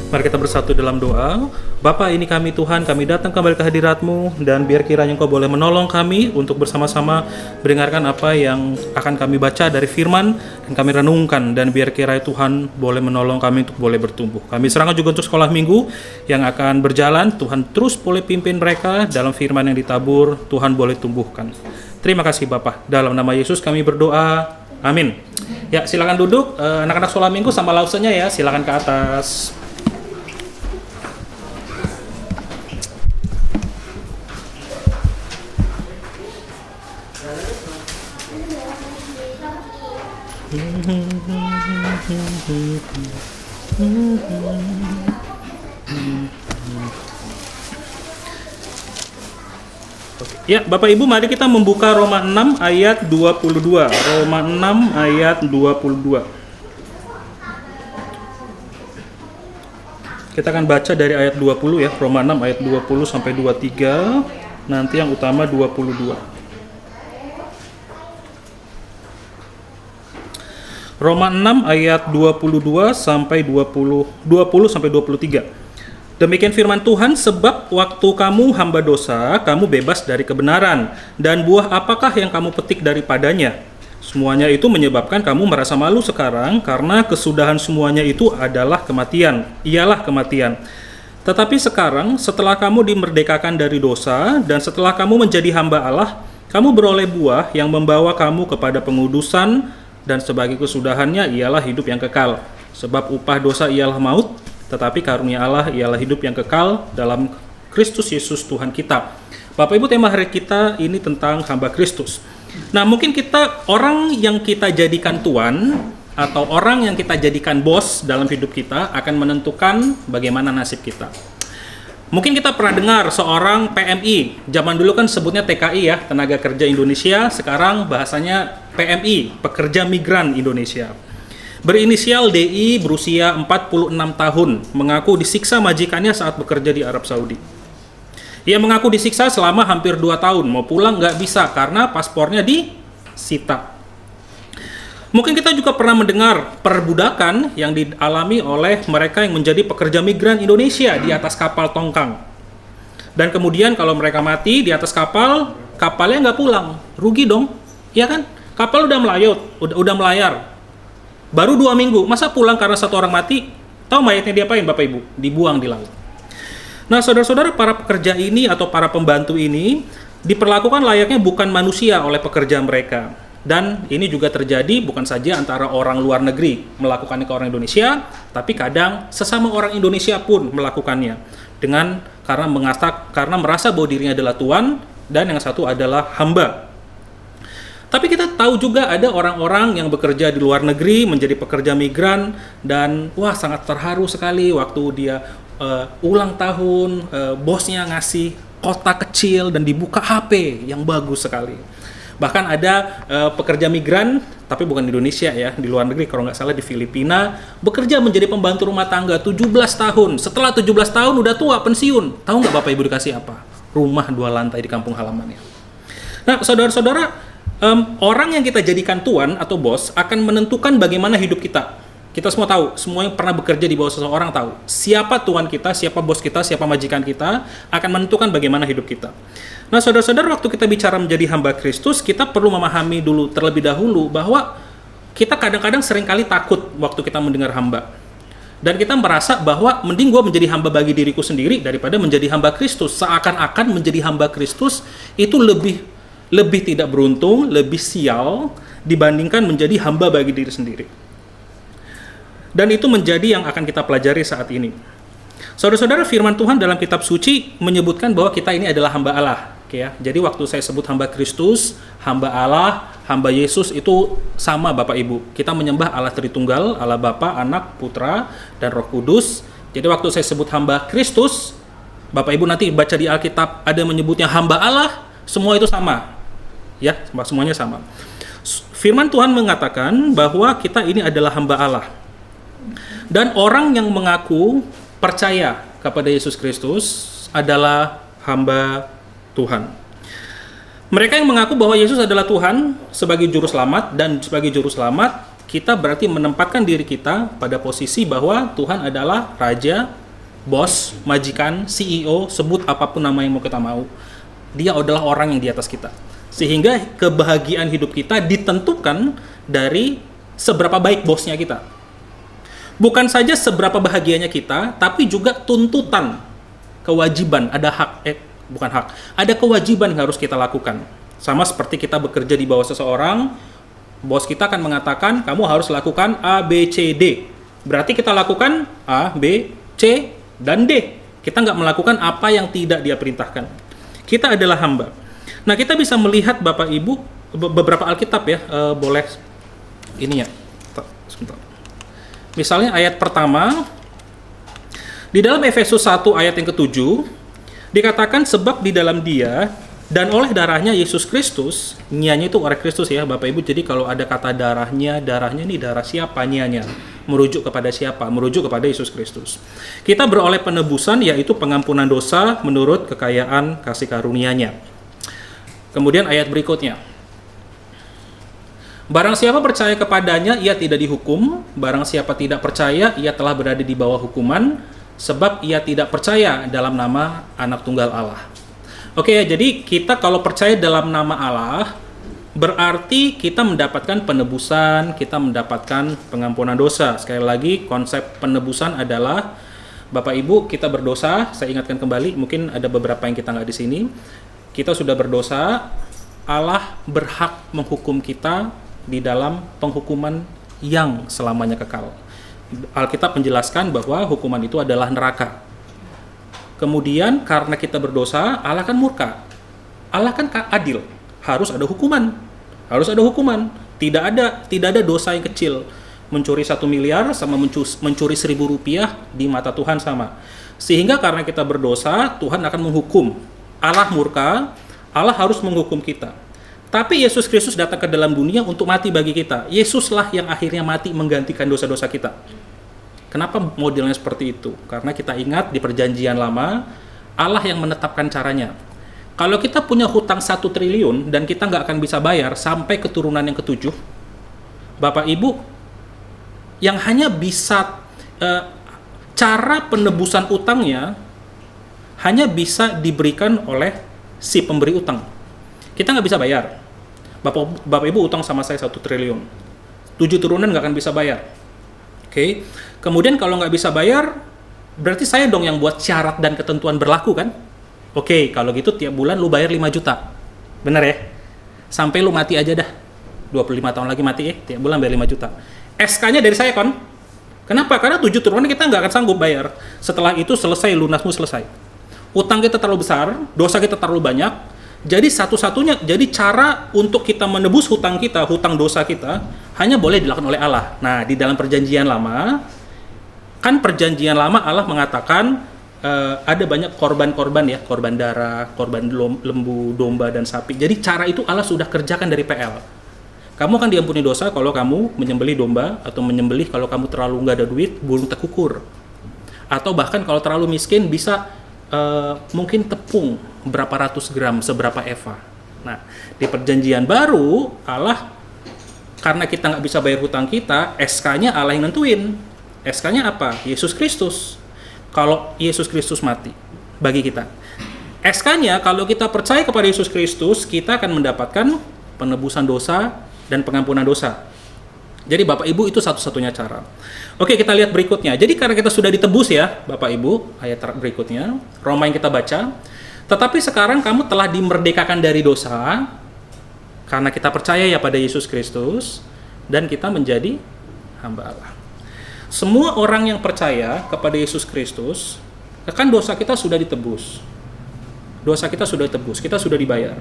Mari kita bersatu dalam doa. Bapa, ini kami Tuhan, kami datang kembali ke hadirat-Mu, dan biar kiranya Engkau boleh menolong kami untuk bersama-sama mendengarkan apa yang akan kami baca dari firman dan kami renungkan, dan biar kiranya Tuhan boleh menolong kami untuk boleh bertumbuh. Kami serahkan juga untuk sekolah minggu yang akan berjalan. Tuhan terus boleh pimpin mereka dalam firman yang ditabur, Tuhan boleh tumbuhkan. Terima kasih Bapa. Dalam nama Yesus kami berdoa. Amin. Ya, silakan duduk. Anak-anak sekolah minggu sama lausenya ya, silakan ke atas. Ya, Bapak Ibu, mari kita membuka Roma 6 ayat 22. Roma 6 ayat 22. Kita akan baca dari ayat 20 ya, Roma 6 ayat 20 sampai 23. Nanti yang utama 22. Roma 6 ayat 22 sampai 20 sampai 23. Demikian firman Tuhan, sebab waktu kamu hamba dosa, kamu bebas dari kebenaran, dan buah apakah yang kamu petik daripadanya? Semuanya itu menyebabkan kamu merasa malu sekarang, karena kesudahan semuanya itu adalah kematian, ialah kematian. Tetapi sekarang, setelah kamu dimerdekakan dari dosa, dan setelah kamu menjadi hamba Allah, kamu beroleh buah yang membawa kamu kepada pengudusan, dan sebagai kesudahannya ialah hidup yang kekal. Sebab upah dosa ialah maut, tetapi karunia Allah ialah hidup yang kekal dalam Kristus Yesus Tuhan kita. Bapak Ibu, tema hari kita ini tentang hamba Kristus. Nah, mungkin kita, orang yang kita jadikan tuan atau orang yang kita jadikan bos dalam hidup kita akan menentukan bagaimana nasib kita. Mungkin kita pernah dengar seorang PMI, zaman dulu kan sebutnya TKI ya, Tenaga Kerja Indonesia, sekarang bahasanya PMI, Pekerja Migran Indonesia. Berinisial DI, berusia 46 tahun, mengaku disiksa majikannya saat bekerja di Arab Saudi. Ia mengaku disiksa selama hampir 2 tahun, mau pulang nggak bisa karena paspornya disita. Mungkin kita juga pernah mendengar perbudakan yang dialami oleh mereka yang menjadi pekerja migran Indonesia di atas kapal tongkang. Dan kemudian kalau mereka mati di atas kapal, kapalnya nggak pulang, rugi dong, ya kan? Kapal udah melayar, baru 2 minggu, masa pulang karena 1 orang mati? Tahu mayatnya diapain Bapak Ibu? Dibuang di laut. Nah, saudara-saudara, para pekerja ini atau para pembantu ini diperlakukan layaknya bukan manusia oleh pekerja mereka. Dan ini juga terjadi bukan saja antara orang luar negeri melakukannya ke orang Indonesia, tapi kadang sesama orang Indonesia pun melakukannya karena merasa bahwa dirinya adalah tuan dan yang satu adalah hamba. Tapi kita tahu juga ada orang-orang yang bekerja di luar negeri menjadi pekerja migran dan sangat terharu sekali waktu dia ulang tahun, bosnya ngasih kotak kecil dan dibuka HP yang bagus sekali. Bahkan ada pekerja migran, tapi bukan di Indonesia ya, di luar negeri, kalau nggak salah di Filipina, bekerja menjadi pembantu rumah tangga 17 tahun. Setelah 17 tahun udah tua, pensiun. Tahu nggak Bapak Ibu dikasih apa? Rumah 2 lantai di kampung halamannya. Nah, saudara-saudara, orang yang kita jadikan tuan atau bos akan menentukan bagaimana hidup kita. Kita semua tahu, semua yang pernah bekerja di bawah seseorang tahu siapa tuan kita, siapa bos kita, siapa majikan kita akan menentukan bagaimana hidup kita. Nah, saudara-saudara, waktu kita bicara menjadi hamba Kristus, kita perlu memahami dulu terlebih dahulu bahwa kita kadang-kadang seringkali takut waktu kita mendengar hamba. Dan kita merasa bahwa mending gue menjadi hamba bagi diriku sendiri daripada menjadi hamba Kristus. Seakan-akan menjadi hamba Kristus itu lebih tidak beruntung, lebih sial dibandingkan menjadi hamba bagi diri sendiri. Dan itu menjadi yang akan kita pelajari saat ini. Saudara-saudara, firman Tuhan dalam kitab suci menyebutkan bahwa kita ini adalah hamba Allah. Ya. Jadi waktu saya sebut hamba Kristus, hamba Allah, hamba Yesus itu sama Bapak Ibu. Kita menyembah Allah Tritunggal, Allah Bapa, Anak, Putra, dan Roh Kudus. Jadi waktu saya sebut hamba Kristus, Bapak Ibu nanti baca di Alkitab ada menyebutnya hamba Allah, semua itu sama. Ya, semuanya sama. Firman Tuhan mengatakan bahwa kita ini adalah hamba Allah. Dan orang yang mengaku percaya kepada Yesus Kristus adalah hamba Tuhan. Mereka yang mengaku bahwa Yesus adalah Tuhan sebagai juru selamat dan sebagai juru selamat, kita berarti menempatkan diri kita pada posisi bahwa Tuhan adalah raja, bos, majikan, CEO, sebut apapun nama yang mau kita mau. Dia adalah orang yang di atas kita. Sehingga kebahagiaan hidup kita ditentukan dari seberapa baik bosnya kita. Bukan saja seberapa bahagianya kita, tapi juga tuntutan, kewajiban, ada kewajiban yang harus kita lakukan. Sama seperti kita bekerja di bawah seseorang, bos kita akan mengatakan, kamu harus lakukan A, B, C, D. Berarti kita lakukan A, B, C, dan D. Kita nggak melakukan apa yang tidak dia perintahkan. Kita adalah hamba. Nah, kita bisa melihat Bapak Ibu, beberapa Alkitab ya, boleh ini ya. Sebentar. Misalnya ayat pertama, di dalam Efesus 1 ayat yang ke-7, dikatakan sebab di dalam dia dan oleh darahnya Yesus Kristus, nyanya itu oleh Kristus ya Bapak Ibu, jadi kalau ada kata darahnya ini darah siapa nyanya? Merujuk kepada siapa? Merujuk kepada Yesus Kristus. Kita beroleh penebusan yaitu pengampunan dosa menurut kekayaan kasih karunia-Nya. Kemudian ayat berikutnya. Barang siapa percaya kepadanya, ia tidak dihukum. Barang siapa tidak percaya, ia telah berada di bawah hukuman, sebab ia tidak percaya dalam nama Anak Tunggal Allah. Oke, jadi kita kalau percaya dalam nama Allah, berarti kita mendapatkan penebusan, kita mendapatkan pengampunan dosa. Sekali lagi, konsep penebusan adalah, Bapak Ibu, kita berdosa, saya ingatkan kembali, mungkin ada beberapa yang kita nggak di sini, kita sudah berdosa, Allah berhak menghukum kita di dalam penghukuman yang selamanya kekal. Alkitab menjelaskan bahwa hukuman itu adalah neraka. Kemudian karena kita berdosa, Allah kan murka. Allah kan adil. Harus ada hukuman. Harus ada hukuman. Tidak ada dosa yang kecil. Mencuri 1 miliar sama mencuri 1.000 rupiah di mata Tuhan sama. Sehingga karena kita berdosa, Tuhan akan menghukum. Allah murka, Allah harus menghukum kita. Tapi Yesus Kristus datang ke dalam dunia untuk mati bagi kita. Yesuslah yang akhirnya mati menggantikan dosa-dosa kita. Kenapa modelnya seperti itu? Karena kita ingat di perjanjian lama, Allah yang menetapkan caranya. Kalau kita punya hutang 1 triliun dan kita nggak akan bisa bayar sampai keturunan yang ke-7, Bapak Ibu, yang hanya bisa, cara penebusan utangnya hanya bisa diberikan oleh si pemberi utang. Kita nggak bisa bayar. Bapak Ibu utang sama saya 1 triliun. 7 turunan nggak akan bisa bayar. Oke. Kemudian kalau nggak bisa bayar, berarti saya dong yang buat syarat dan ketentuan berlaku kan? Oke, kalau gitu tiap bulan lu bayar 5 juta. Bener ya? Sampai lu mati aja dah. 25 tahun lagi mati tiap bulan bayar 5 juta. SK-nya dari saya kon. Kenapa? Karena 7 turunan kita nggak akan sanggup bayar. Setelah itu selesai, lunasmu selesai. Utang kita terlalu besar, dosa kita terlalu banyak. Jadi jadi cara untuk kita menebus hutang kita, hutang dosa kita, hanya boleh dilakukan oleh Allah. Nah, di dalam perjanjian lama, kan perjanjian lama Allah mengatakan ada banyak korban-korban ya, korban darah, korban lembu, domba, dan sapi. Jadi cara itu Allah sudah kerjakan dari PL. Kamu akan diampuni dosa kalau kamu menyembelih domba, atau menyembelih kalau kamu terlalu nggak ada duit, burung tekukur. Atau bahkan kalau terlalu miskin bisa mungkin tepung berapa ratus gram, seberapa eva. Nah, di perjanjian baru, Allah, karena kita nggak bisa bayar hutang kita, SK-nya Allah yang nentuin. SK-nya apa? Yesus Kristus. Kalau Yesus Kristus mati bagi kita. SK-nya, kalau kita percaya kepada Yesus Kristus, kita akan mendapatkan penebusan dosa dan pengampunan dosa. Jadi Bapak Ibu itu satu-satunya cara. Oke, kita lihat berikutnya. Jadi karena kita sudah ditebus ya, Bapak Ibu, ayat berikutnya, Roma yang kita baca. Tetapi sekarang kamu telah dimerdekakan dari dosa, karena kita percaya ya pada Yesus Kristus, dan kita menjadi hamba Allah. Semua orang yang percaya kepada Yesus Kristus, kan dosa kita sudah ditebus. Dosa kita sudah ditebus, kita sudah dibayar.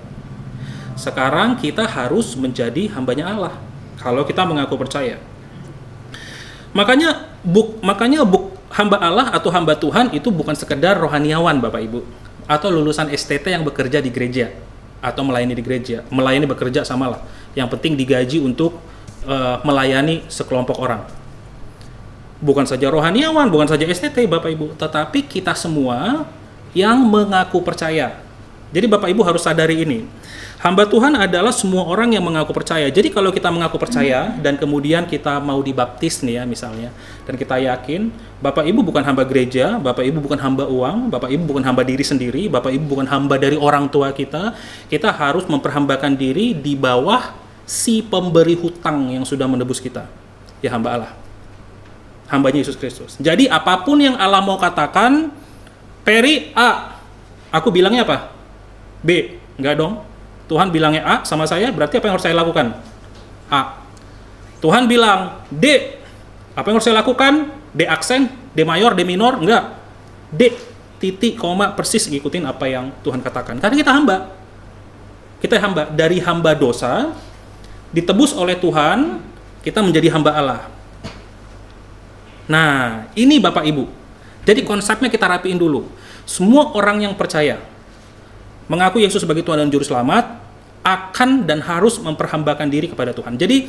Sekarang kita harus menjadi hambanya Allah, kalau kita mengaku percaya. Makanya hamba Allah atau hamba Tuhan itu bukan sekedar rohaniawan Bapak Ibu, atau lulusan STT yang bekerja di gereja atau melayani di gereja, melayani bekerja samalah. Yang penting digaji untuk melayani sekelompok orang. Bukan saja rohaniawan, bukan saja STT Bapak Ibu, tetapi kita semua yang mengaku percaya Jadi Bapak Ibu harus sadari ini. Hamba Tuhan adalah semua orang yang mengaku percaya. Jadi kalau kita mengaku percaya dan kemudian kita mau dibaptis nih ya misalnya, dan kita yakin Bapak Ibu bukan hamba gereja, Bapak Ibu bukan hamba uang, Bapak Ibu bukan hamba diri sendiri, Bapak Ibu bukan hamba dari orang tua kita harus memperhambakan diri di bawah si pemberi hutang yang sudah menebus kita. Ya hamba Allah. Hambanya Yesus Kristus. Jadi apapun yang Allah mau katakan, Peri A, aku bilangnya apa? B, enggak dong. Tuhan bilangnya A sama saya, berarti apa yang harus saya lakukan? A. Tuhan bilang D, apa yang harus saya lakukan? D aksen, D mayor, D minor? Enggak. D, titik, koma, persis ngikutin apa yang Tuhan katakan. Karena kita hamba. Kita hamba. Dari hamba dosa, ditebus oleh Tuhan, kita menjadi hamba Allah. Nah, ini Bapak Ibu. Jadi konsepnya kita rapiin dulu. Semua orang yang percaya, mengaku Yesus sebagai Tuhan dan Juru Selamat, akan dan harus memperhambakan diri kepada Tuhan. Jadi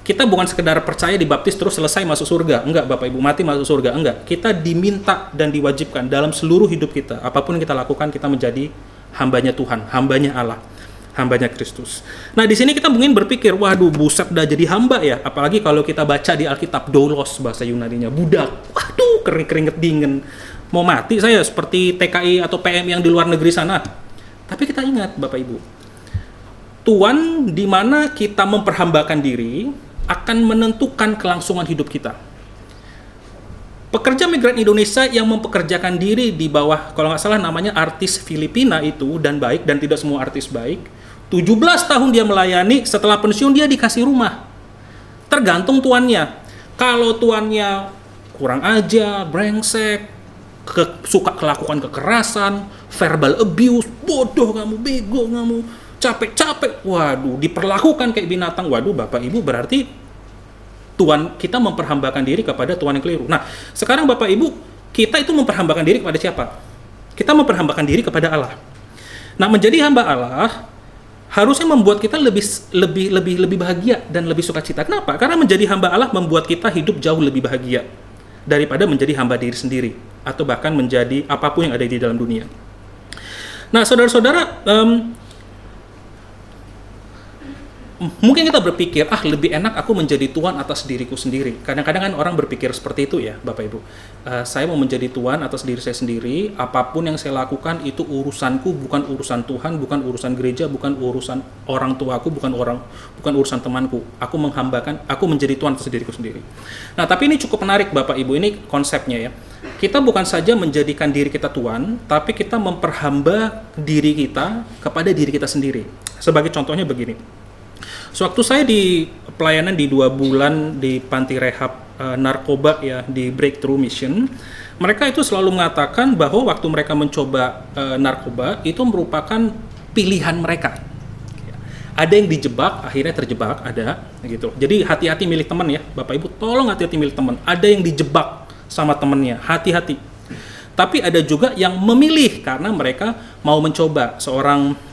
kita bukan sekedar percaya dibaptis terus selesai masuk surga. Enggak Bapak Ibu, mati masuk surga. Enggak. Kita diminta dan diwajibkan dalam seluruh hidup kita. Apapun yang kita lakukan, kita menjadi hambanya Tuhan, hambanya Allah, hambanya Kristus. Nah di sini kita mungkin berpikir, waduh buset dah jadi hamba ya. Apalagi kalau kita baca di Alkitab, doulos bahasa Yunaninya, budak. Waduh keringet dingin. Mau mati saya seperti TKI atau PM yang di luar negeri sana. Tapi kita ingat Bapak Ibu, Tuhan di mana kita memperhambakan diri akan menentukan kelangsungan hidup kita. Pekerja migran Indonesia yang mempekerjakan diri di bawah, kalau nggak salah namanya artis Filipina itu, dan baik, dan tidak semua artis baik, 17 tahun dia melayani, setelah pensiun dia dikasih rumah. Tergantung tuannya. Kalau tuannya kurang ajar, brengsek, suka melakukan kekerasan, verbal abuse, bodoh kamu, bego kamu, capek-capek, waduh, diperlakukan kayak binatang, waduh Bapak Ibu berarti Tuhan kita memperhambakan diri kepada Tuhan yang keliru. Nah, sekarang Bapak Ibu, kita itu memperhambakan diri kepada siapa? Kita memperhambakan diri kepada Allah. Nah, menjadi hamba Allah harusnya membuat kita lebih bahagia dan lebih sukacita. Kenapa? Karena menjadi hamba Allah membuat kita hidup jauh lebih bahagia daripada menjadi hamba diri sendiri atau bahkan menjadi apapun yang ada di dalam dunia. Nah, saudara-saudara, mungkin kita berpikir, lebih enak aku menjadi tuan atas diriku sendiri. Kadang-kadang kan orang berpikir seperti itu ya, Bapak Ibu. Saya mau menjadi tuan atas diri saya sendiri, apapun yang saya lakukan itu urusanku, bukan urusan Tuhan, bukan urusan gereja, bukan urusan orang tuaku, bukan urusan temanku. Aku menjadi tuan atas diriku sendiri. Nah, tapi ini cukup menarik Bapak Ibu, ini konsepnya ya. Kita bukan saja menjadikan diri kita tuan, tapi kita memperhamba diri kita kepada diri kita sendiri. Sebagai contohnya begini. Sewaktu saya di pelayanan di 2 bulan di panti rehab narkoba ya, di Breakthrough Mission, mereka itu selalu mengatakan bahwa waktu mereka mencoba narkoba itu merupakan pilihan mereka. Ada yang dijebak, akhirnya terjebak, ada gitu. Jadi hati-hati milih teman ya, Bapak Ibu, tolong hati-hati milih teman. Ada yang dijebak sama temannya, hati-hati. Tapi ada juga yang memilih karena mereka mau mencoba.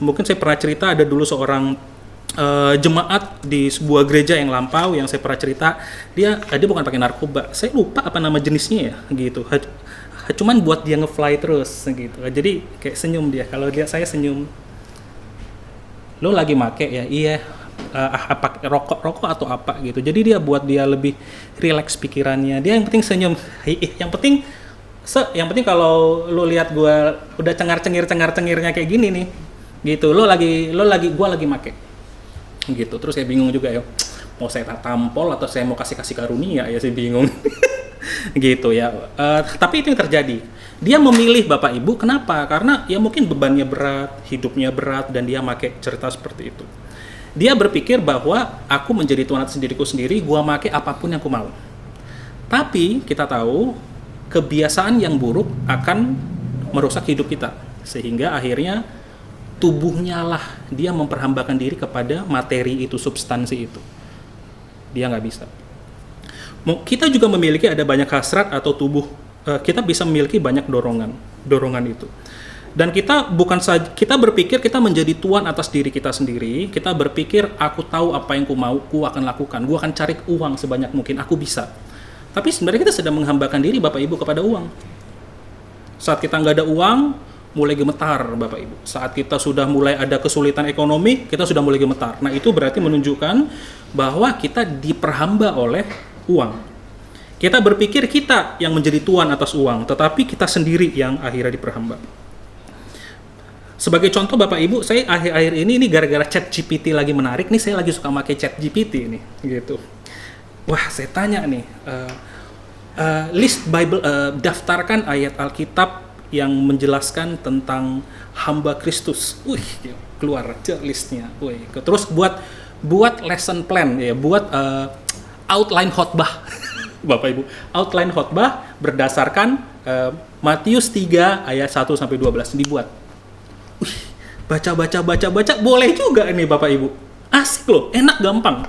Mungkin saya pernah cerita, ada dulu seorang jemaat di sebuah gereja yang lampau yang saya pernah cerita, dia bukan pakai narkoba, saya lupa apa nama jenisnya ya gitu, cuman buat dia nge-fly terus gitu. Jadi kayak senyum dia, kalau dia saya senyum, lo lagi make ya, iya, apa rokok atau apa gitu. Jadi dia buat dia lebih rileks pikirannya, dia yang penting senyum, yang penting kalau lo lihat gua udah cengar-cengirnya kayak gini nih gitu, gua lagi make gitu. Terus saya bingung juga ya, mau saya tampol atau saya mau kasih karunia ya, saya bingung gitu ya. Tapi itu yang terjadi, dia memilih Bapak Ibu. Kenapa? Karena ya mungkin bebannya berat, hidupnya berat, dan dia make cerita seperti itu. Dia berpikir bahwa aku menjadi tuan atas diriku sendiri, gua make apapun yang aku mau. Tapi kita tahu kebiasaan yang buruk akan merusak hidup kita, sehingga akhirnya tubuhnya lah dia memperhambakan diri kepada materi itu, substansi itu. Dia nggak bisa. Kita juga memiliki ada banyak hasrat atau tubuh, kita bisa memiliki banyak dorongan itu. Dan kita berpikir kita menjadi tuan atas diri kita sendiri. Kita berpikir aku tahu apa yang ku mau, ku akan lakukan. Ku akan cari uang sebanyak mungkin, aku bisa. Tapi sebenarnya kita sedang menghambakan diri Bapak Ibu kepada uang. Saat kita nggak ada uang, mulai gemetar, Bapak Ibu. Saat kita sudah mulai ada kesulitan ekonomi, kita sudah mulai gemetar. Nah, itu berarti menunjukkan bahwa kita diperhamba oleh uang. Kita berpikir kita yang menjadi tuan atas uang, tetapi kita sendiri yang akhirnya diperhamba. Sebagai contoh Bapak Ibu, saya akhir-akhir ini gara-gara ChatGPT lagi menarik nih, saya lagi suka pakai ChatGPT nih, gitu. Wah, saya tanya nih, list Bible, daftarkan ayat Alkitab yang menjelaskan tentang hamba Kristus. Keluar aja listnya. Terus buat lesson plan ya, buat outline khotbah. Bapak Ibu, outline khotbah berdasarkan Matius 3 ayat 1 sampai 12 dibuat. Baca boleh juga ini Bapak Ibu. Asik loh, enak, gampang.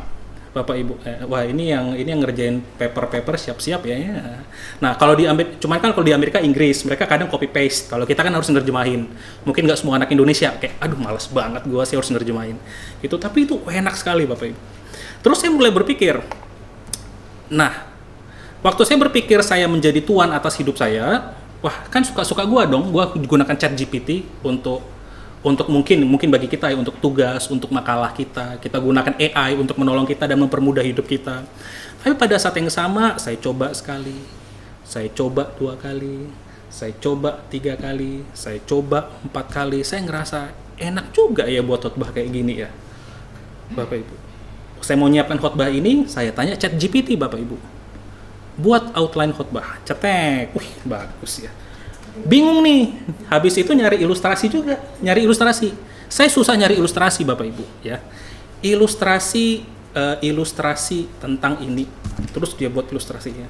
Bapak Ibu, wah ini yang ngerjain paper siap-siap ya. Nah kalau di Amerika, cuman kan kalau di Amerika Inggris mereka kadang copy paste. Kalau kita kan harus nerjemahin. Mungkin nggak semua anak Indonesia kayak, aduh malas banget gua sih harus nerjemahin. Itu tapi itu enak sekali Bapak Ibu. Terus saya mulai berpikir, nah waktu saya berpikir saya menjadi tuan atas hidup saya, wah kan suka-suka gua dong. Gua gunakan ChatGPT untuk mungkin bagi kita ya, untuk tugas, untuk makalah kita gunakan AI untuk menolong kita dan mempermudah hidup kita. Tapi pada saat yang sama, saya coba sekali, saya coba 2 kali, saya coba 3 kali, saya coba 4 kali, saya ngerasa enak juga ya buat khotbah kayak gini ya, Bapak Ibu. Saya mau nyiapkan khotbah ini, saya tanya ChatGPT Bapak Ibu, buat outline khotbah, cetek, bagus ya. Bingung nih, habis itu nyari ilustrasi. Saya susah nyari ilustrasi Bapak Ibu ya. Ilustrasi tentang ini. Terus dia buat ilustrasinya.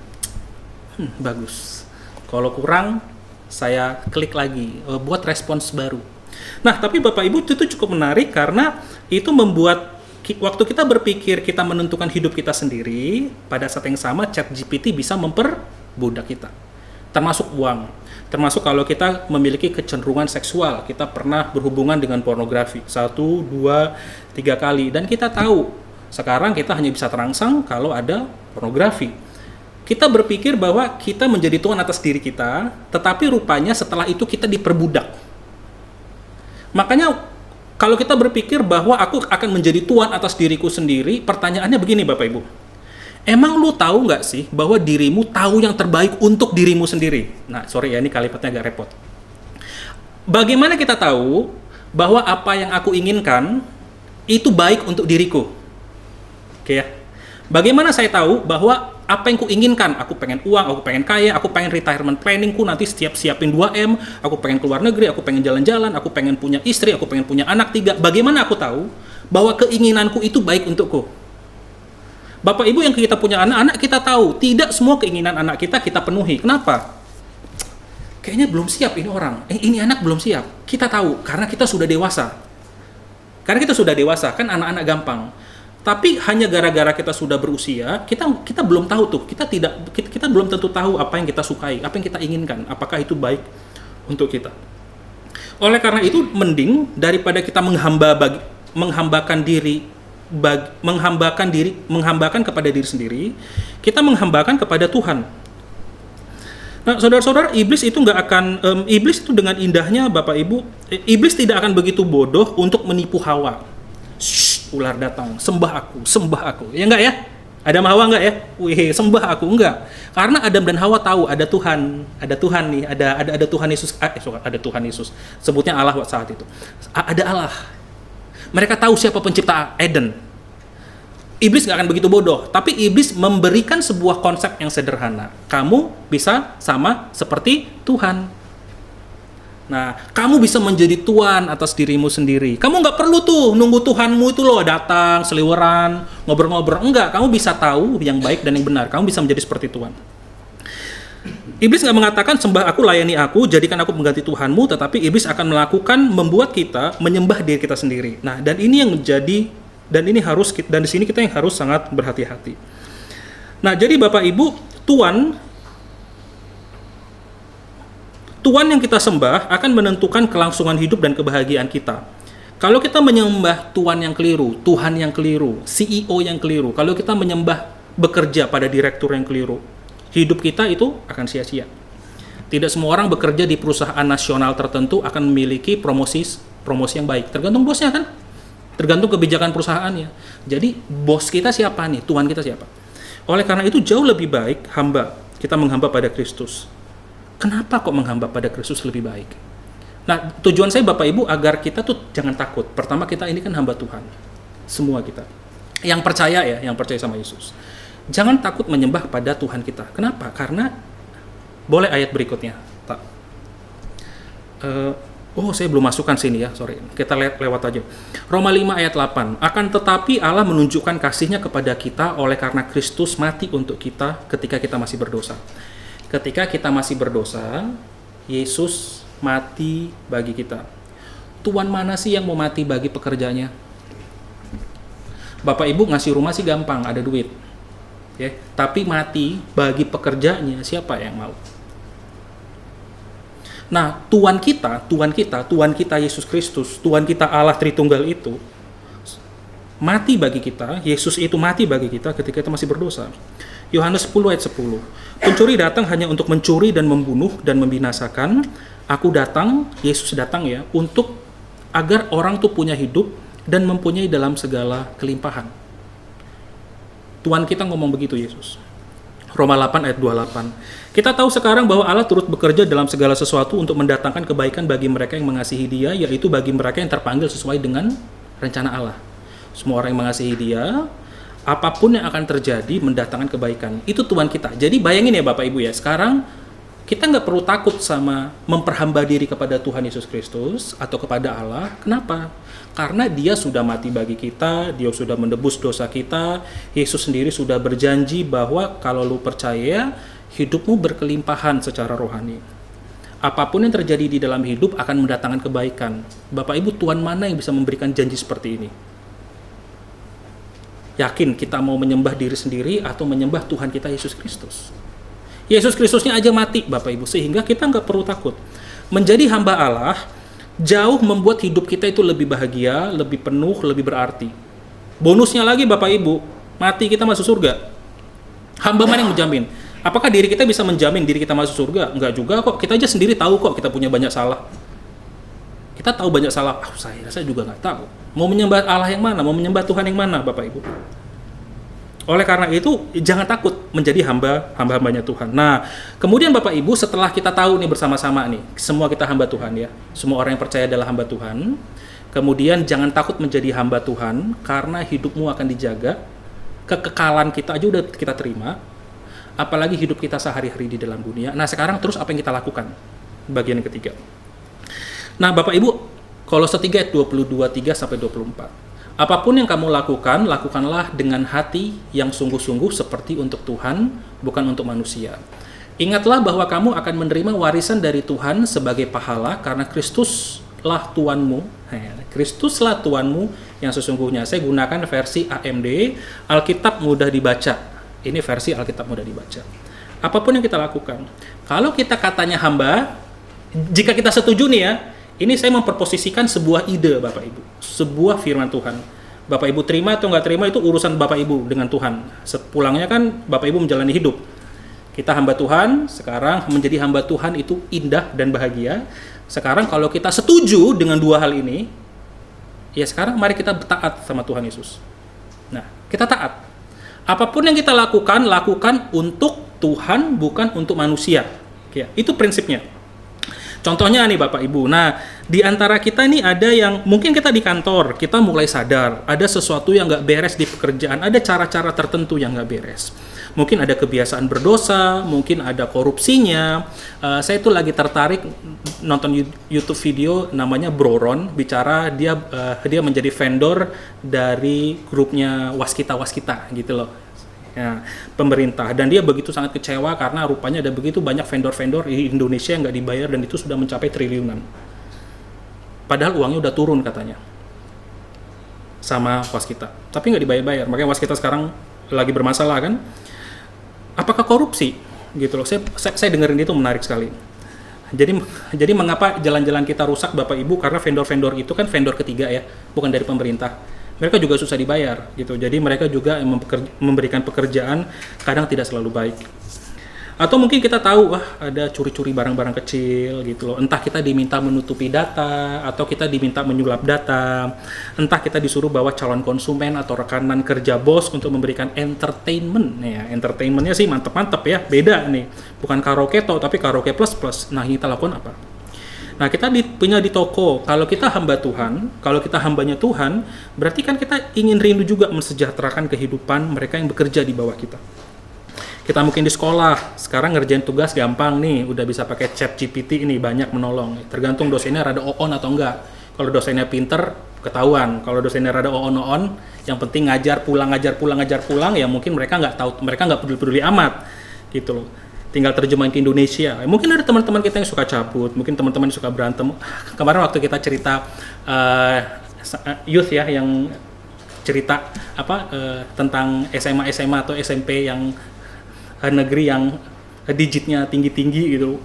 Bagus. Kalau kurang, saya klik lagi, buat respons baru. Nah, tapi Bapak Ibu itu cukup menarik karena itu membuat waktu kita berpikir kita menentukan hidup kita sendiri, pada saat yang sama ChatGPT bisa memperbudak kita. Termasuk uang. Termasuk kalau kita memiliki kecenderungan seksual, kita pernah berhubungan dengan pornografi 1, 2, 3 kali, dan kita tahu sekarang kita hanya bisa terangsang kalau ada pornografi. Kita berpikir bahwa kita menjadi tuan atas diri kita, tetapi rupanya setelah itu kita diperbudak. Makanya kalau kita berpikir bahwa aku akan menjadi tuan atas diriku sendiri, pertanyaannya begini Bapak Ibu. Emang lu tahu nggak sih bahwa dirimu tahu yang terbaik untuk dirimu sendiri? Nah, sorry ya, ini kalimatnya agak repot. Bagaimana kita tahu bahwa apa yang aku inginkan itu baik untuk diriku? Oke ya. Bagaimana saya tahu bahwa apa yang ku inginkan, aku pengen uang, aku pengen kaya, aku pengen retirement planningku nanti siapin 2M, aku pengen keluar negeri, aku pengen jalan-jalan, aku pengen punya istri, aku pengen punya anak 3. Bagaimana aku tahu bahwa keinginanku itu baik untukku? Bapak Ibu yang kita punya anak-anak, kita tahu tidak semua keinginan anak kita penuhi. Kenapa? Kayaknya belum siap ini orang. Ini anak belum siap. Kita tahu karena kita sudah dewasa. Kan anak-anak gampang. Tapi hanya gara-gara kita sudah berusia, kita belum tahu tuh. Kita belum tentu tahu apa yang kita sukai, apa yang kita inginkan, apakah itu baik untuk kita. Oleh karena itu mending daripada kita menghambakan kepada diri sendiri, kita menghambakan kepada Tuhan. Nah, saudara-saudara, iblis itu iblis itu dengan indahnya Bapak Ibu, iblis tidak akan begitu bodoh untuk menipu Hawa. Ular datang, sembah aku. Ya enggak ya? Adam Hawa enggak ya? Sembah aku, enggak. Karena Adam dan Hawa tahu ada Tuhan nih, ada Tuhan Yesus, ada Tuhan Yesus. Sebutnya Allah saat itu. Ada Allah. Mereka tahu siapa pencipta Eden. Iblis nggak akan begitu bodoh, tapi iblis memberikan sebuah konsep yang sederhana. Kamu bisa sama seperti Tuhan. Nah, kamu bisa menjadi tuan atas dirimu sendiri. Kamu nggak perlu tuh nunggu Tuhanmu itu loh datang, seliweran, ngobrol-ngobrol. Enggak, kamu bisa tahu yang baik dan yang benar. Kamu bisa menjadi seperti Tuhan. Iblis nggak mengatakan sembah aku, layani aku, jadikan aku pengganti Tuhanmu, tetapi iblis akan membuat kita menyembah diri kita sendiri. Nah, dan ini yang menjadi, dan di sini kita yang harus sangat berhati-hati. Nah, jadi Bapak Ibu, Tuhan yang kita sembah akan menentukan kelangsungan hidup dan kebahagiaan kita. Kalau kita menyembah Tuhan yang keliru, CEO yang keliru, kalau kita menyembah bekerja pada direktur yang keliru, hidup kita itu akan sia-sia. Tidak semua orang bekerja di perusahaan nasional tertentu akan memiliki promosi yang baik. Tergantung bosnya kan? Tergantung kebijakan perusahaannya. Jadi bos kita siapa nih? Tuhan kita siapa? Oleh karena itu jauh lebih baik kita menghamba pada Kristus. Kenapa kok menghamba pada Kristus lebih baik? Nah, tujuan saya Bapak Ibu agar kita tuh jangan takut. Pertama, kita ini kan hamba Tuhan. Semua kita. Yang percaya sama Yesus. Jangan takut menyembah pada Tuhan kita. Kenapa? Karena boleh ayat berikutnya, Pak. Saya belum masukkan sini ya, sorry. Kita lewat aja. Roma 5 ayat 8. Akan tetapi Allah menunjukkan kasih-Nya kepada kita oleh karena Kristus mati untuk kita ketika kita masih berdosa. Ketika kita masih berdosa, Yesus mati bagi kita. Tuan mana sih yang mau mati bagi pekerjanya? Bapak Ibu ngasih rumah sih gampang, ada duit. Ya, tapi mati bagi pekerjanya siapa yang mau? Nah, Tuhan kita Yesus Kristus, Tuhan kita Allah Tritunggal itu mati bagi kita. Yesus itu mati bagi kita ketika kita masih berdosa. Yohanes 10 ayat 10. Pencuri datang hanya untuk mencuri dan membunuh dan membinasakan. Aku datang, Yesus datang ya, untuk agar orang tuh punya hidup dan mempunyai dalam segala kelimpahan. Tuhan kita ngomong begitu, Yesus. Roma 8 ayat 28. Kita tahu sekarang bahwa Allah turut bekerja dalam segala sesuatu untuk mendatangkan kebaikan bagi mereka yang mengasihi Dia, yaitu bagi mereka yang terpanggil sesuai dengan rencana Allah. Semua orang yang mengasihi Dia, apapun yang akan terjadi mendatangkan kebaikan. Itu Tuhan kita. Jadi bayangin ya Bapak Ibu ya, sekarang kita nggak perlu takut sama memperhamba diri kepada Tuhan Yesus Kristus atau kepada Allah. Kenapa? Karena Dia sudah mati bagi kita, Dia sudah menebus dosa kita. Yesus sendiri sudah berjanji bahwa kalau lu percaya, hidupmu berkelimpahan secara rohani. Apapun yang terjadi di dalam hidup akan mendatangkan kebaikan. Bapak Ibu, Tuhan mana yang bisa memberikan janji seperti ini? Yakin kita mau menyembah diri sendiri atau menyembah Tuhan kita Yesus Kristus? Yesus Kristusnya aja mati Bapak Ibu, sehingga kita nggak perlu takut. Menjadi hamba Allah jauh membuat hidup kita itu lebih bahagia, lebih penuh, lebih berarti. Bonusnya lagi Bapak Ibu, mati kita masuk surga. Hamba mana yang menjamin? Apakah diri kita bisa menjamin diri kita masuk surga? Enggak juga kok, kita aja sendiri tahu kok kita punya banyak salah. Kita tahu banyak salah, saya juga nggak tahu. Mau menyembah Allah yang mana? Mau menyembah Tuhan yang mana Bapak Ibu? Oleh karena itu, jangan takut menjadi hamba-hambanya Tuhan. Nah, kemudian Bapak Ibu, setelah kita tahu nih bersama-sama nih, semua kita hamba Tuhan ya. Semua orang yang percaya adalah hamba Tuhan. Kemudian jangan takut menjadi hamba Tuhan, karena hidupmu akan dijaga. Kekekalan kita aja udah kita terima. Apalagi hidup kita sehari-hari di dalam dunia. Nah, sekarang terus apa yang kita lakukan? Bagian yang ketiga. Nah, Bapak Ibu, Kolose 3 ayat 22:3-24. Apapun yang kamu lakukan, lakukanlah dengan hati yang sungguh-sungguh seperti untuk Tuhan, bukan untuk manusia. Ingatlah bahwa kamu akan menerima warisan dari Tuhan sebagai pahala karena Kristuslah Tuhanmu. Kristuslah Tuhanmu yang sesungguhnya. Saya gunakan versi AMD, Alkitab mudah dibaca. Ini versi Alkitab mudah dibaca. Apapun yang kita lakukan. Kalau kita katanya hamba, jika kita setuju nih ya, ini saya memperposisikan sebuah ide Bapak Ibu, sebuah firman Tuhan. Bapak Ibu terima atau nggak terima itu urusan Bapak Ibu dengan Tuhan. Sepulangnya kan Bapak Ibu menjalani hidup. Kita hamba Tuhan, sekarang menjadi hamba Tuhan itu indah dan bahagia. Sekarang kalau kita setuju dengan dua hal ini, ya sekarang mari kita taat sama Tuhan Yesus. Nah, kita taat. Apapun yang kita lakukan, lakukan untuk Tuhan, bukan untuk manusia. Ya, itu prinsipnya. Contohnya nih Bapak Ibu, nah di antara kita ini ada yang mungkin kita di kantor, kita mulai sadar ada sesuatu yang nggak beres di pekerjaan, ada cara-cara tertentu yang nggak beres. Mungkin ada kebiasaan berdosa, mungkin ada korupsinya. Saya tuh lagi tertarik nonton YouTube video namanya Broron, bicara dia menjadi vendor dari grupnya Waskita gitu loh. Ya, pemerintah, dan dia begitu sangat kecewa karena rupanya ada begitu banyak vendor-vendor di Indonesia yang nggak dibayar dan itu sudah mencapai triliunan. Padahal uangnya udah turun katanya sama Waskita, tapi nggak dibayar-bayar. Makanya Waskita sekarang lagi bermasalah kan. Apakah korupsi? Gitu loh. Saya dengerin itu menarik sekali. Jadi mengapa jalan-jalan kita rusak Bapak Ibu? Karena vendor-vendor itu kan vendor ketiga ya, bukan dari pemerintah. Mereka juga susah dibayar gitu. Jadi mereka juga memberikan pekerjaan kadang tidak selalu baik. Atau mungkin kita tahu, wah ada curi-curi barang-barang kecil gitu loh. Entah kita diminta menutupi data, atau kita diminta menyulap data, entah kita disuruh bawa calon konsumen atau rekanan kerja bos untuk memberikan entertainment. Ya, entertainmentnya sih mantep-mantep ya, beda nih. Bukan karaoke toh, tapi karaoke plus-plus. Nah, kita lakukan apa? Nah, kita punya di toko, kalau kita hamba Tuhan, kalau kita hambanya Tuhan, berarti kan kita ingin rindu juga mensejahterakan kehidupan mereka yang bekerja di bawah kita. Kita mungkin di sekolah, sekarang ngerjain tugas gampang nih, udah bisa pakai chat GPT ini, banyak menolong. Tergantung dosennya rada on atau enggak. Kalau dosennya pinter, ketahuan. Kalau dosennya rada on, yang penting ngajar pulang, ya mungkin mereka nggak tahu, mereka nggak peduli-peduli amat, gitu loh. Tinggal terjemahin ke Indonesia. Mungkin ada teman-teman kita yang suka cabut, mungkin teman-teman yang suka berantem. Kemarin waktu kita cerita youth ya, yang cerita tentang SMA atau SMP yang negeri yang digitnya tinggi-tinggi gitu.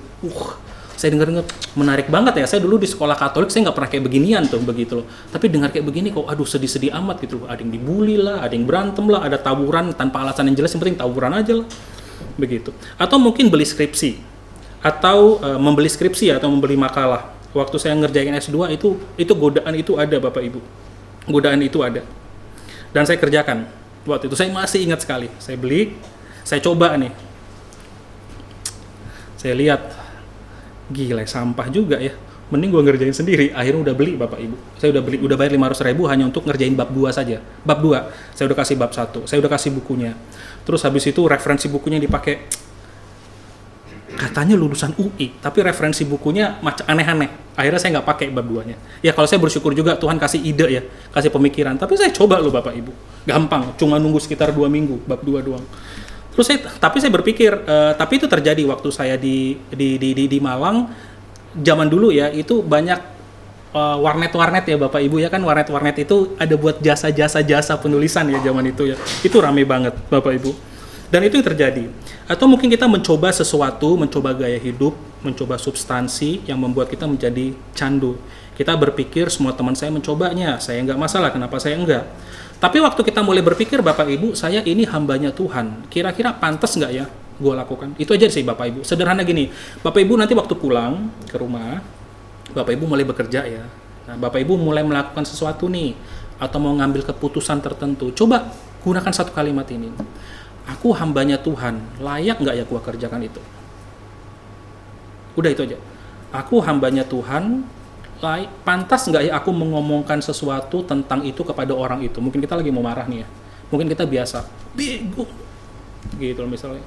Saya dengar menarik banget ya. Saya dulu di sekolah Katolik, saya nggak pernah kayak beginian tuh, begitu loh. Tapi dengar kayak begini kok, aduh sedih-sedih amat gitu loh. Ada yang dibully lah, ada yang berantem lah, ada tawuran tanpa alasan yang jelas, yang penting tawuran aja lah. Begitu. Atau mungkin beli skripsi, atau membeli skripsi atau membeli makalah. Waktu saya ngerjain S2 itu godaan itu ada, Bapak Ibu. Godaan itu ada. Dan saya kerjakan. Waktu itu saya masih ingat sekali. Saya beli, saya coba nih. Saya lihat, gila sampah juga ya. Mending gue ngerjain sendiri. Akhirnya udah beli, Bapak Ibu. Saya udah bayar 500.000 hanya untuk ngerjain bab 2 saja. Bab 2, saya udah kasih bab 1. Saya udah kasih bukunya. Terus habis itu referensi bukunya dipakai. Katanya lulusan UI, tapi referensi bukunya macam aneh-aneh. Akhirnya saya nggak pakai bab 2-nya. Ya kalau saya bersyukur juga Tuhan kasih ide ya, kasih pemikiran. Tapi saya coba loh Bapak Ibu. Gampang, cuma nunggu sekitar 2 minggu, bab 2 doang. Terus tapi saya berpikir, tapi itu terjadi waktu saya di Malang, zaman dulu ya, itu banyak warnet ya Bapak Ibu ya, kan warnet itu ada buat jasa penulisan ya zaman itu ya. Itu rame banget Bapak Ibu. Dan itu yang terjadi. Atau mungkin kita mencoba sesuatu, mencoba gaya hidup, mencoba substansi yang membuat kita menjadi candu. Kita berpikir semua teman saya mencobanya, saya nggak masalah, kenapa saya enggak? Tapi waktu kita mulai berpikir, Bapak Ibu, saya ini hambanya Tuhan. Kira-kira pantas nggak ya gue lakukan? Itu aja sih Bapak Ibu. Sederhana gini, Bapak Ibu nanti waktu pulang ke rumah, Bapak Ibu mulai bekerja ya. Nah, Bapak Ibu mulai melakukan sesuatu nih, atau mau ngambil keputusan tertentu. Coba gunakan satu kalimat ini. Aku hambanya Tuhan, layak nggak ya gue kerjakan itu? Udah itu aja. Aku hambanya Tuhan, pantas nggak ya aku mengomongkan sesuatu tentang itu kepada orang itu? Mungkin kita lagi mau marah nih ya, mungkin kita biasa bego gitu misalnya.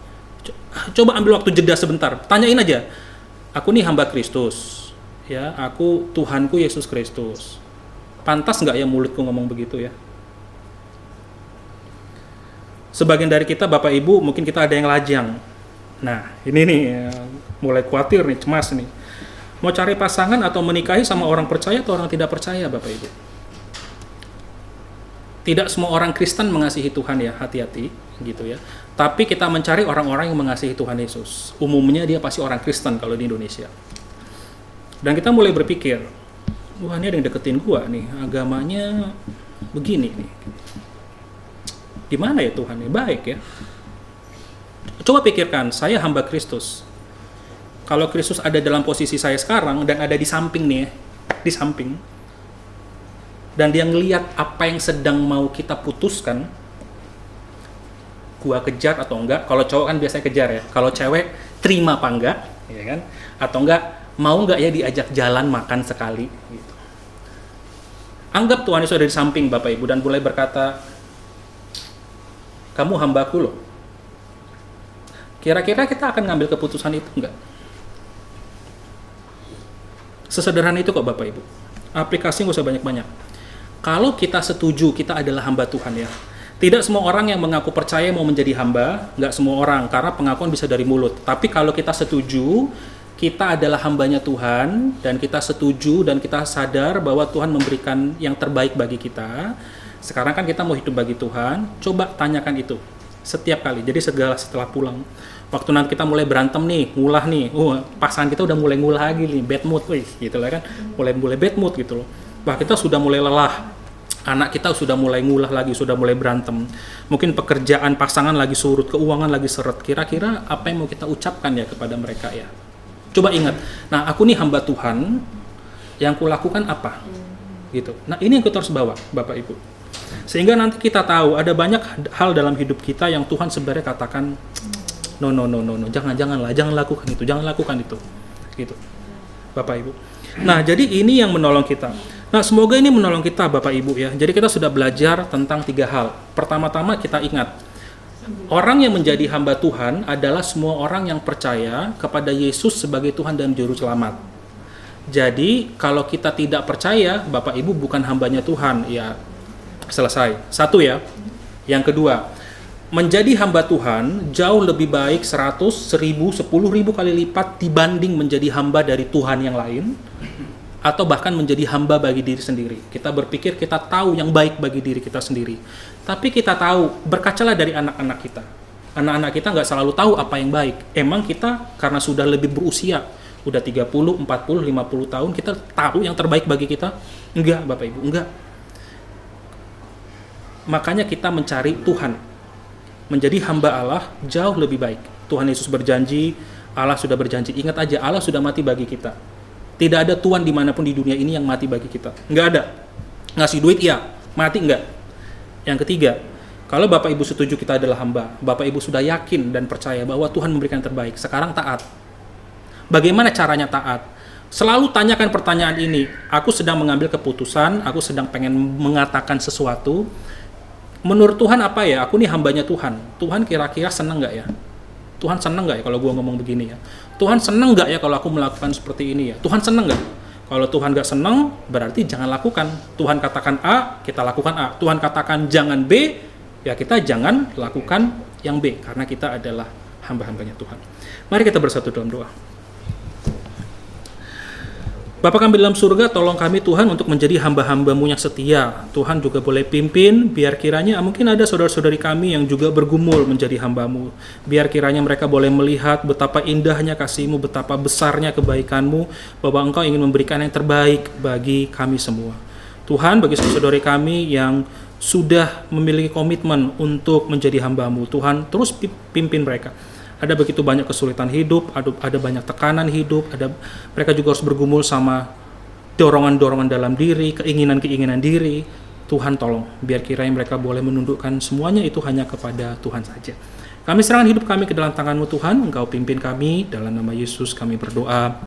Coba ambil waktu jeda sebentar, tanyain aja, aku nih hamba Kristus ya, aku Tuhanku Yesus Kristus, pantas nggak ya mulutku ngomong begitu ya? Sebagian dari kita Bapak Ibu mungkin kita ada yang lajang. Nah ini nih mulai khawatir nih, cemas nih, mau cari pasangan atau menikahi sama orang percaya atau orang tidak percaya Bapak Ibu. Tidak semua orang Kristen mengasihi Tuhan ya, hati-hati gitu ya. Tapi kita mencari orang-orang yang mengasihi Tuhan Yesus. Umumnya dia pasti orang Kristen kalau di Indonesia. Dan kita mulai berpikir, wah ini ada yang deketin gua nih, agamanya begini nih. Gimana ya Tuhan, baik ya. Coba pikirkan, saya hamba Kristus. Kalau Kristus ada dalam posisi saya sekarang dan ada di samping nih, di samping, dan dia ngelihat apa yang sedang mau kita putuskan, gua kejar atau enggak? Kalau cowok kan biasanya kejar ya. Kalau cewek terima apa enggak, ya kan? Atau enggak mau enggak ya diajak jalan makan sekali? Gitu. Anggap Tuhan Yesus ada di samping Bapak Ibu dan mulai berkata, kamu hambaku loh. Kira-kira kita akan ngambil keputusan itu enggak? Sesederhana itu kok Bapak Ibu. Aplikasi nggak usah banyak-banyak. Kalau kita setuju kita adalah hamba Tuhan ya. Tidak semua orang yang mengaku percaya mau menjadi hamba, nggak semua orang, karena pengakuan bisa dari mulut. Tapi kalau kita setuju, kita adalah hambanya Tuhan, dan kita setuju dan kita sadar bahwa Tuhan memberikan yang terbaik bagi kita. Sekarang kan kita mau hidup bagi Tuhan, coba tanyakan itu setiap kali. Jadi segala setelah pulang. Waktu nanti kita mulai berantem nih, ngulah nih, pasangan kita udah mulai ngulah lagi nih, bad mood, gitu lah kan, mulai bad mood gitu loh. Wah kita sudah mulai lelah, Anak kita sudah mulai ngulah lagi, sudah mulai berantem. Mungkin pekerjaan pasangan lagi surut, keuangan lagi seret. Kira-kira apa yang mau kita ucapkan ya kepada mereka ya? Coba ingat, nah aku nih hamba Tuhan, yang kulakukan apa? Gitu. Nah ini yang kita harus bawa, Bapak Ibu. Sehingga nanti kita tahu ada banyak hal dalam hidup kita yang Tuhan sebenarnya katakan, no, janganlah, jangan lakukan itu, gitu, Bapak Ibu. Nah jadi ini yang menolong kita. Nah, semoga ini menolong kita, Bapak Ibu ya. Jadi kita sudah belajar tentang 3 hal. Pertama-tama kita ingat, orang yang menjadi hamba Tuhan adalah semua orang yang percaya kepada Yesus sebagai Tuhan dan Juru Selamat. Jadi, kalau kita tidak percaya, Bapak Ibu bukan hambanya Tuhan, ya selesai. Satu ya. Yang kedua, menjadi hamba Tuhan jauh lebih baik 100, 1000, 10.000 kali lipat dibanding menjadi hamba dari Tuhan yang lain, atau bahkan menjadi hamba bagi diri sendiri. Kita berpikir kita tahu yang baik bagi diri kita sendiri. Tapi kita tahu, berkacalah dari anak-anak kita. Anak-anak kita nggak selalu tahu apa yang baik. Emang kita karena sudah lebih berusia, udah 30, 40, 50 tahun, kita tahu yang terbaik bagi kita? Enggak, Bapak Ibu, enggak. Makanya kita mencari Tuhan. Menjadi hamba Allah jauh lebih baik. Tuhan Yesus berjanji, Allah sudah berjanji. Ingat aja, Allah sudah mati bagi kita. Tidak ada Tuhan dimanapun di dunia ini yang mati bagi kita. Nggak ada. Ngasih duit ya, mati enggak. Yang ketiga, kalau Bapak Ibu setuju kita adalah hamba, Bapak Ibu sudah yakin dan percaya bahwa Tuhan memberikan yang terbaik. Sekarang taat. Bagaimana caranya taat? Selalu tanyakan pertanyaan ini. Aku sedang mengambil keputusan, aku sedang pengen mengatakan sesuatu. Menurut Tuhan apa ya? Aku nih hambanya Tuhan. Tuhan kira-kira senang nggak ya? Tuhan senang nggak ya kalau gue ngomong begini ya? Tuhan senang nggak ya kalau aku melakukan seperti ini ya? Tuhan senang nggak? Kalau Tuhan nggak senang, berarti jangan lakukan. Tuhan katakan A, kita lakukan A. Tuhan katakan jangan B, ya kita jangan lakukan yang B. Karena kita adalah hamba-hambanya Tuhan. Mari kita bersatu dalam doa. Bapa kami dalam surga, tolong kami Tuhan untuk menjadi hamba-hamba-Mu yang setia. Tuhan juga boleh pimpin, biar kiranya mungkin ada saudara-saudari kami yang juga bergumul menjadi hamba-Mu. Biar kiranya mereka boleh melihat betapa indahnya kasih-Mu, betapa besarnya kebaikan-Mu, bahwa Engkau ingin memberikan yang terbaik bagi kami semua. Tuhan, bagi saudara-saudari kami yang sudah memiliki komitmen untuk menjadi hamba-Mu, Tuhan terus pimpin mereka. Ada begitu banyak kesulitan hidup, ada banyak tekanan hidup, mereka juga harus bergumul sama dorongan-dorongan dalam diri, keinginan-keinginan diri. Tuhan tolong, biar kiranya mereka boleh menundukkan semuanya itu hanya kepada Tuhan saja. Kami serahkan hidup kami ke dalam tangan-Mu Tuhan, Engkau pimpin kami, dalam nama Yesus kami berdoa.